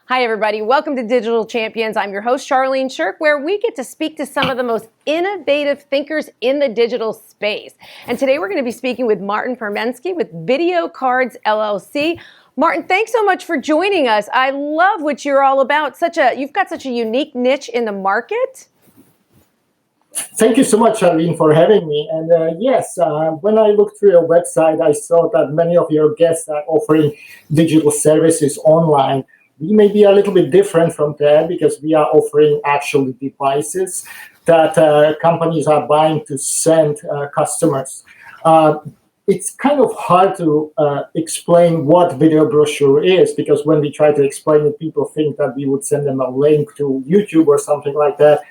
Hi, everybody. Welcome to Digital Champions. I'm your host, Charlene Shirk, where we get to speak to some of the most innovative thinkers in the digital space. And today we're going to be speaking with Martin Purmensky with VideoCards, LLC. Martin, thanks so much for joining us. I love what you're all about. You've got such a unique niche in the market. Thank you so much, Charlene, for having me. And when I looked through your website, I saw that many of your guests are offering digital services online. We may be a little bit different from that because we are offering actual devices that companies are buying to send customers. It's kind of hard to explain what video brochure is, because when we try to explain it, people think that we would send them a link to YouTube or something like that.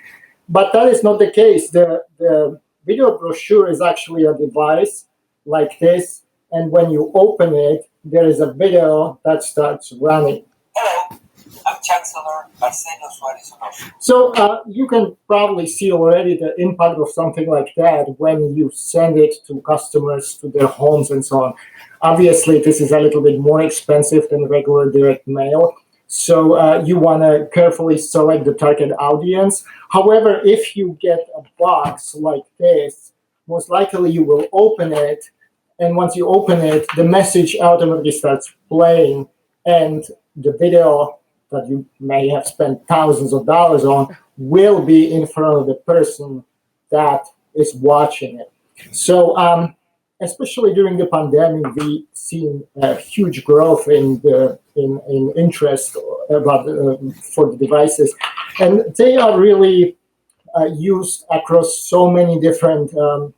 But that is not the case. The video brochure is actually a device like this, and when you open it, there is a video that starts running. Hello, I'm Chancellor Marcelo Suarez. So you can probably see already the impact of something like that when you send it to customers to their homes and so on. Obviously, this is a little bit more expensive than regular direct mail. So you want to carefully select the target audience. However, if you get a box like this, most likely you will open it. And once you open it, the message automatically starts playing, and the video that you may have spent thousands of dollars on will be in front of the person that is watching it. So especially during the pandemic, we've seen a huge growth in interest for the devices, and they are really used across so many different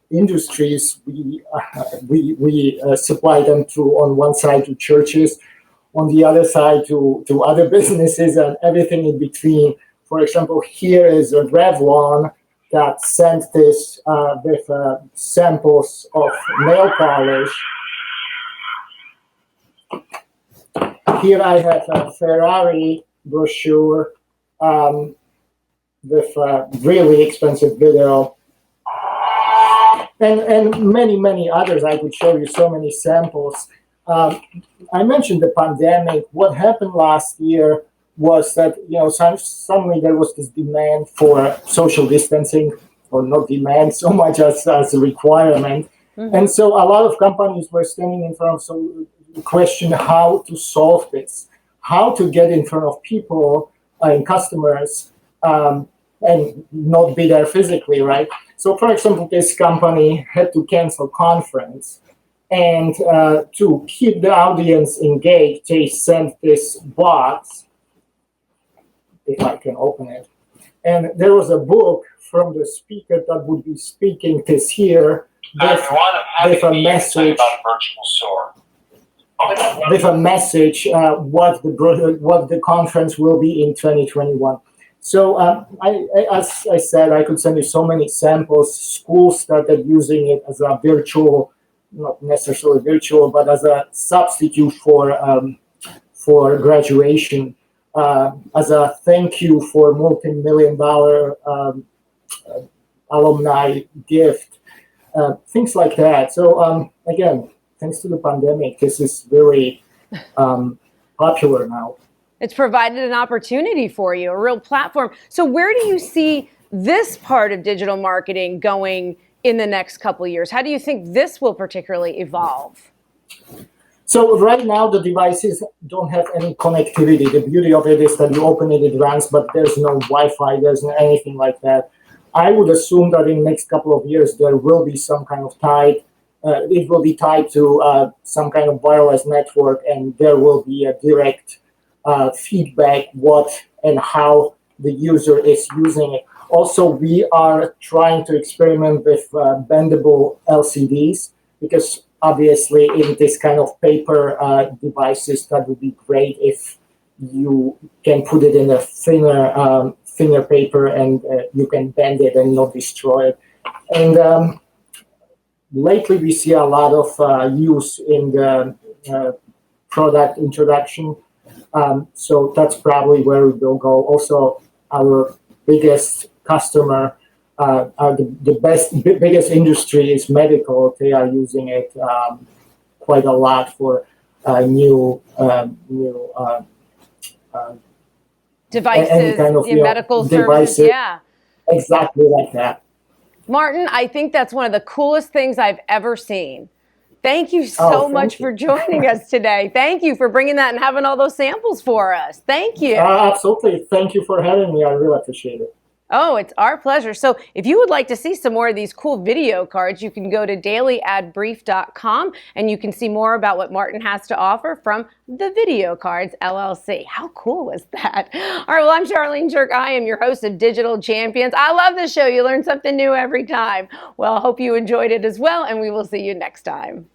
industries. We supply them on one side to churches, on the other side to other businesses, and everything in between. For example, here is a Revlon that sent this with samples of nail polish. Here I have a Ferrari brochure with a really expensive video. And many others. I could show you so many samples. I mentioned the pandemic. What happened last year was that suddenly there was this demand for social distancing, or not demand so much as a requirement. Mm-hmm. And so a lot of companies were standing in front of the question how to solve this, how to get in front of people and customers and not be there physically, right? So, for example, this company had to cancel conference. And to keep the audience engaged, they sent this box, if I can open it. And there was a book from the speaker that would be speaking this year with a message. With a message, what the conference will be in 2021. So, as I said, I could send you so many samples. Schools started using it as a virtual. Not necessarily virtual, but as a substitute for graduation, as a thank you for multi-million-dollar alumni gift, things like that. So again, thanks to the pandemic, this is very popular now. It's provided an opportunity for you, a real platform. So where do you see this part of digital marketing going in the next couple of years? How do you think this will particularly evolve? So right now, the devices don't have any connectivity. The beauty of it is that you open it, it runs, but there's no Wi-Fi, there's no anything like that. I would assume that in the next couple of years, there will be some kind of it will be tied to some kind of wireless network, and there will be a direct feedback what and how the user is using it. Also, we are trying to experiment with bendable LCDs, because obviously in this kind of paper devices, that would be great if you can put it in a thinner paper and you can bend it and not destroy it. And lately we see a lot of use in the product introduction. So that's probably where we will go. Also, our biggest customer, the biggest industry is medical. They are using it quite a lot for new Devices, kind of medical devices. services, yeah. Exactly like that. Martin, I think that's one of the coolest things I've ever seen. Thank you so much for joining us today. Thank you for bringing that and having all those samples for us. Thank you. Absolutely. Thank you for having me. I really appreciate it. Oh, it's our pleasure. So if you would like to see some more of these cool video cards, you can go to dailyadbrief.com and you can see more about what Martin has to offer from the Video Cards LLC. How cool was that? All right, well, I'm Charlene Shirk. I am your host of Digital Champions. I love this show. You learn something new every time. Well, I hope you enjoyed it as well, and we will see you next time.